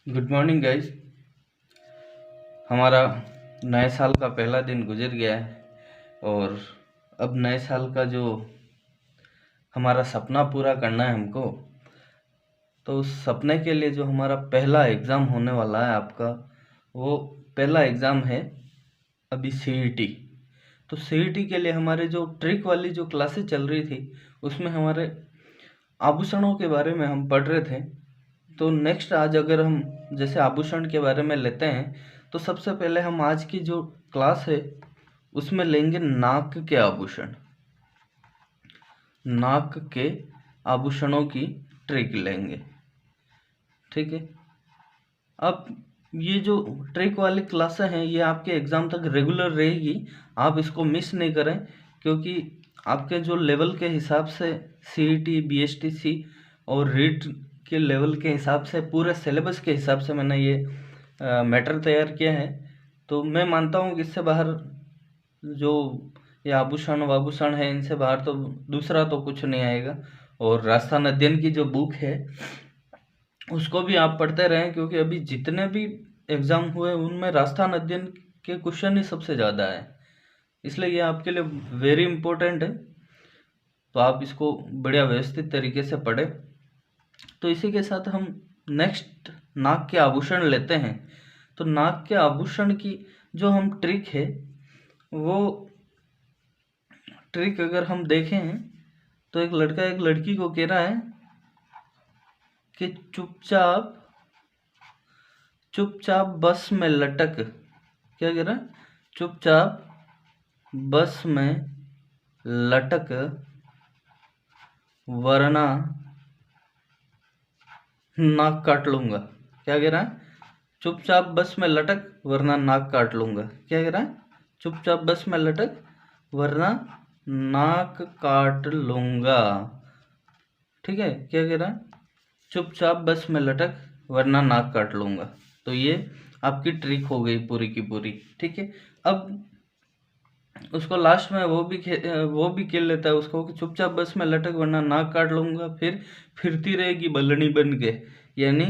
Good morning guys. हमारा नए साल का पहला दिन गुजर गया है और अब नए साल का जो हमारा सपना पूरा करना है हमको, तो उस सपने के लिए जो हमारा पहला एग्ज़ाम होने वाला है आपका, वो पहला एग्ज़ाम है अभी सीईटी। तो सीईटी के लिए हमारे जो ट्रिक वाली जो क्लासेस चल रही थी, उसमें हमारे आभूषणों के बारे में हम पढ़ रहे थे। तो नेक्स्ट आज अगर हम जैसे आभूषण के बारे में लेते हैं, तो सबसे पहले हम आज की जो क्लास है उसमें लेंगे नाक के आभूषण। नाक के आभूषणों की ट्रिक लेंगे, ठीक है। अब ये जो ट्रिक वाली क्लासें हैं ये आपके एग्ज़ाम तक रेगुलर रहेगी, आप इसको मिस नहीं करें, क्योंकि आपके जो लेवल के हिसाब से सीईटी, बीएसटीसी और रीट के लेवल के हिसाब से, पूरे सिलेबस के हिसाब से मैंने ये मैटर तैयार किया है। तो मैं मानता हूँ कि इससे बाहर जो ये आभूषण वाभूषण है, इनसे बाहर तो दूसरा तो कुछ नहीं आएगा। और राजस्थान अध्ययन की जो बुक है उसको भी आप पढ़ते रहें, क्योंकि अभी जितने भी एग्ज़ाम हुए उनमें राजस्थान अध्ययन के क्वेश्चन ही सबसे ज़्यादा है, इसलिए ये आपके लिए वेरी इम्पोर्टेंट है। तो आप इसको बढ़िया व्यवस्थित तरीके से पढ़ें। तो इसी के साथ हम नेक्स्ट नाक के आभूषण लेते हैं। तो नाक के आभूषण की जो हम ट्रिक है, वो ट्रिक अगर हम देखें तो एक लड़का एक लड़की को कह रहा है कि चुपचाप चुपचाप बस में लटक। क्या कह रहा है? चुपचाप बस में लटक, वरना नाक काट लूंगा। क्या कह रहा है? चुपचाप बस में लटक वरना नाक काट लूंगा। क्या कह रहा है? चुपचाप बस में लटक वरना नाक काट लूंगा, ठीक है। क्या कह रहा है? चुपचाप बस में लटक वरना नाक काट लूंगा। तो ये आपकी ट्रिक हो गई पूरी की पूरी, ठीक है। अब उसको लास्ट में वो भी खेल लेता है उसको कि चुपचाप बस में लटक वरना नाक काट लूंगा, फिर फिरती रहेगी बल्लनी बन के। यानी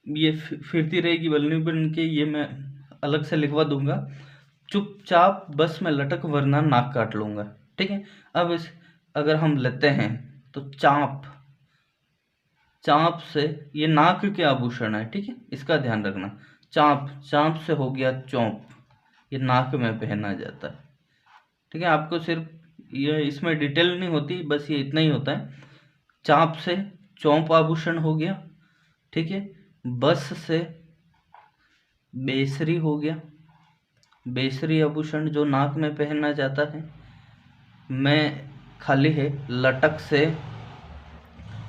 ये फिरती रहेगी बल्लनी बन के, ये मैं अलग से लिखवा दूंगा, चुपचाप बस में लटक वरना नाक काट लूंगा, ठीक है। अब इस अगर हम लेते हैं तो चाँप। चाँप से, ये नाक के आभूषण है, ठीक है, इसका ध्यान रखना। चाँप, चाँप से हो गया चौंप, ये नाक में पहना जाता है, ठीक है। आपको सिर्फ ये इसमें डिटेल नहीं होती, बस ये इतना ही होता है। चाँप से चौंप आभूषण हो गया, ठीक है। बस से बेसरी हो गया, बेसरी आभूषण जो नाक में पहना जाता है। मैं खाली है लटक से,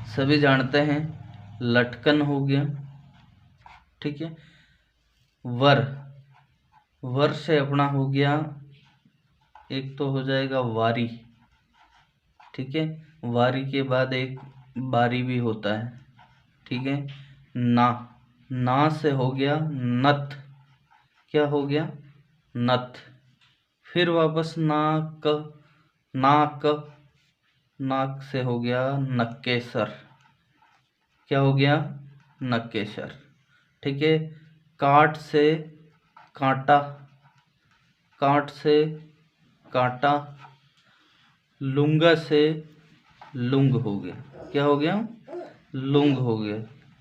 सभी जानते हैं लटकन हो गया, ठीक है। वर, वर से अपना हो गया, एक तो हो जाएगा वारी, ठीक है। वारी के बाद एक बारी भी होता है, ठीक है। ना, ना से हो गया नथ। क्या हो गया? नथ। फिर वापस नाक, नाक, नाक से हो गया नक्केसर। क्या हो गया? नक्केसर, ठीक है। काट से कांटा, काट से कांटा। लुंगा से लुंग हो गया। क्या हो गया? लुंग हो गया।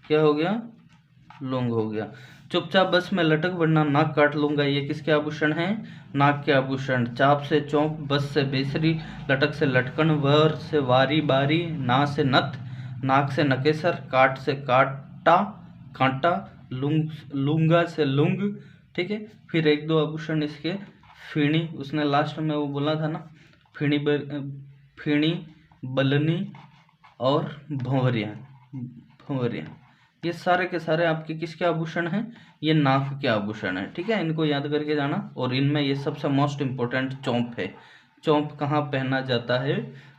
क्या हो गया? लुंग हो गया। चुपचाप बस में लटक वरना नाक काट लूंगा, ये किसके आभूषण हैं? नाक के आभूषण। चाप से चौंप, बस से बेसरी, लटक से लटकन, वर से वारी बारी, ना से नथ, नाक से नकेसर, काट से काटा कांटा, लुंगा से लुंग, ठीक है। फिर एक दो आभूषण इसके, फीणी, उसने लास्ट में वो बोला था ना, फीणी, बलनी और भंवरिया। भंवरिया, ये सारे के सारे आपके किसके आभूषण हैं? ये नाक के आभूषण हैं, ठीक है। इनको याद करके जाना। और इनमें ये सबसे मोस्ट इम्पोर्टेंट चौंप है। चौंप कहाँ पहना जाता है?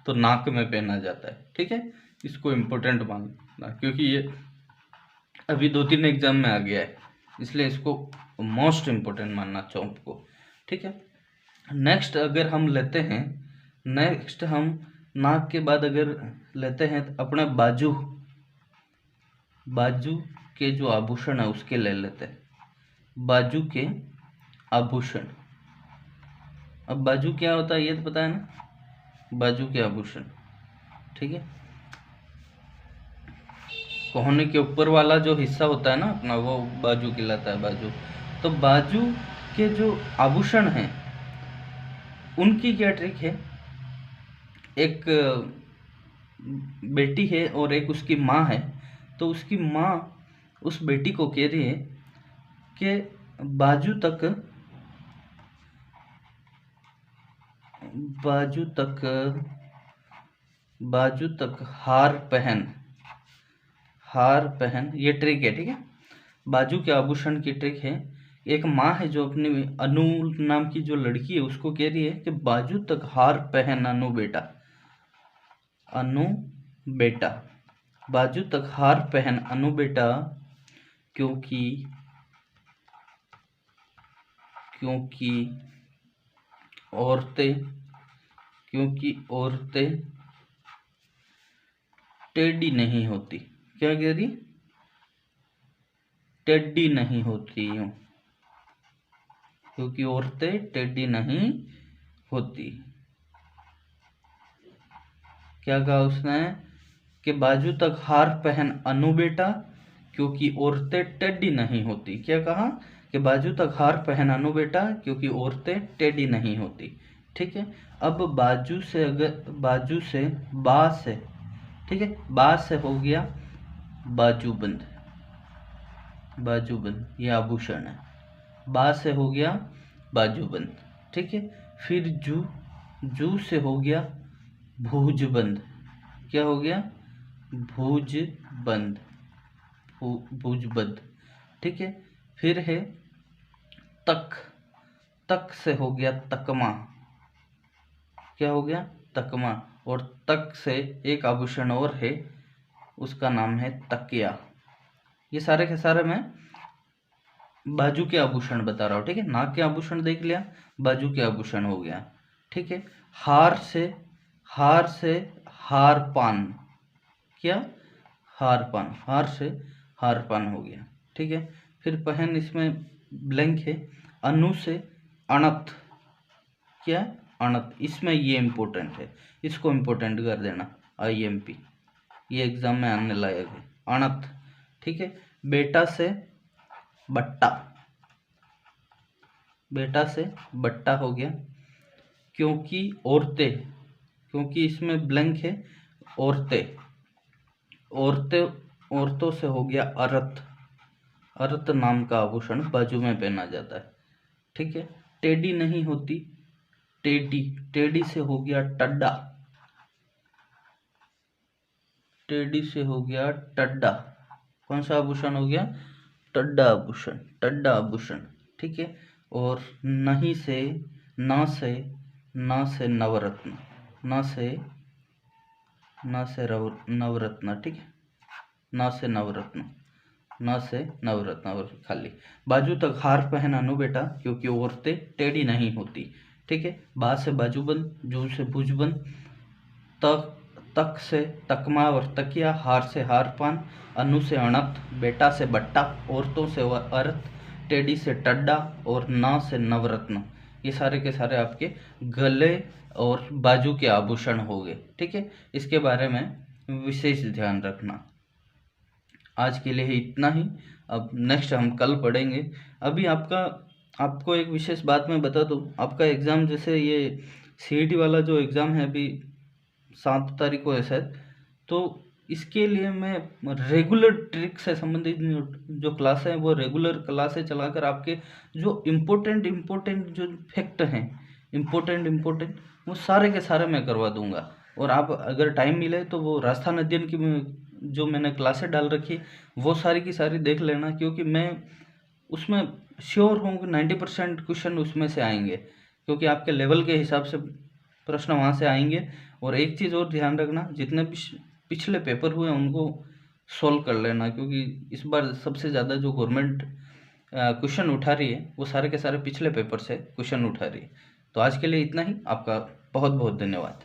तो नाक में पहना जाता है, ठीक है। इसको इम्पोर्टेंट मानना, क्योंकि ये अभी 2-3 एग्जाम में आ गया है, इसलिए इसको मोस्ट इम्पोर्टेंट मानना चौंप को, ठीक है। नेक्स्ट अगर हम लेते हैं, नेक्स्ट हम नाक के बाद अगर लेते हैं अपना बाजू। बाजू के जो आभूषण है उसके ले लेते हैं। बाजू के आभूषण। अब बाजू क्या होता है ये तो पता है ना, बाजू के आभूषण, ठीक है। कोहनी के ऊपर वाला जो हिस्सा होता है ना अपना, वो बाजू कहलाता है, बाजू। तो बाजू के जो आभूषण हैं उनकी क्या ट्रिक है। एक बेटी है और एक उसकी माँ है, तो उसकी माँ उस बेटी को कह रही है कि बाजू तक हार पहन, ये ट्रिक है, ठीक है। बाजू के आभूषण की ट्रिक है। एक माँ है जो अपनी अनु नाम की जो लड़की है उसको कह रही है कि बाजू तक हार पहन अनु बेटा, बाजू तक हार पहन अनु बेटा, क्योंकि औरतें टेढ़ी नहीं होती। क्या कह रही? टेढ़ी नहीं होती यूं, क्योंकि औरतें टेढ़ी नहीं होती। क्या कहा उसने कि बाजू तक हार पहन अनु बेटा, क्योंकि औरतें टेढ़ी नहीं होती। क्या कहा कि बाजू तक हार पहन अनु बेटा, क्योंकि औरतें टेढ़ी नहीं होती, ठीक है। अब बाजू से बा से, ठीक है, बा से हो गया बाजूबंद, ये आभूषण है। बा से हो गया बाजूबंद, ठीक है। फिर जू से हो गया भुजबंद। क्या हो गया? भुजबंद, ठीक है। फिर है तक से हो गया तकमा। क्या हो गया? तकमा। और तक से एक आभूषण और है, उसका नाम है तकिया। ये सारे के सारे मैं बाजू के आभूषण बता रहा हूँ, ठीक है। नाक के आभूषण देख लिया, बाजू के आभूषण हो गया, ठीक है। हार से हार पान। क्या? हार से हार पान हो गया, ठीक है। फिर पहन, इसमें ब्लैंक है। अनु से अणत। क्या? अणत। इसमें ये इम्पोर्टेंट है, इसको इम्पोर्टेंट कर देना, IMP, ये एग्जाम में आने लायक है। अणत, ठीक है। बेटा से बट्टा हो गया, क्योंकि इसमें ब्लैंक है। औरतों से हो गया अरत नाम का आभूषण बाजू में पहना जाता है, ठीक है। टेढ़ी नहीं होती, टेढ़ी से हो गया टड्डा। टेढ़ी से हो गया टड्डा। कौन सा आभूषण हो गया? टड्डा आभूषण, ठीक है। और नहीं से ना से नवरत्न, ठीक है। ना से नवरत्न और खाली। बाजू तक हार पहन अनु बेटा, क्योंकि औरतें टेढ़ी नहीं होती, ठीक है। बा से बाजूबंद, जू से भुजबंद, तक से तकमा और तकिया, हार से हार पान, अनु से अणत, बेटा से बट्टा, औरतों से अरत, टेढ़ी से टड्डा और ना से नवरत्न। ये सारे के सारे आपके गले और बाजू के आभूषण हो गए, ठीक है। इसके बारे में विशेष ध्यान रखना। आज के लिए इतना ही, अब नेक्स्ट हम कल पढ़ेंगे। अभी आपको एक विशेष बात मैं बता दूं, आपका एग्ज़ाम जैसे ये CET वाला जो एग्ज़ाम है अभी 7 तारीख को है शायद, तो इसके लिए मैं रेगुलर ट्रिक से संबंधित जो क्लास है वो रेगुलर क्लासें चलाकर आपके जो इम्पोर्टेंट जो फैक्ट हैं, इम्पोर्टेंट वो सारे के सारे मैं करवा दूंगा। और आप अगर टाइम मिले तो वो राजस्थान अध्ययन की जो मैंने क्लासें डाल रखी वो सारी की सारी देख लेना, क्योंकि मैं उसमें श्योर हूँ कि 90% क्वेश्चन उसमें से आएंगे, क्योंकि आपके लेवल के हिसाब से प्रश्न वहाँ से आएंगे। और एक चीज़ और ध्यान रखना, जितने पिछले पेपर हुए उनको सॉल्व कर लेना, क्योंकि इस बार सबसे ज़्यादा जो गवर्नमेंट क्वेश्चन उठा रही है वो सारे के सारे पिछले पेपर से क्वेश्चन उठा रही है। तो आज के लिए इतना ही, आपका बहुत बहुत धन्यवाद।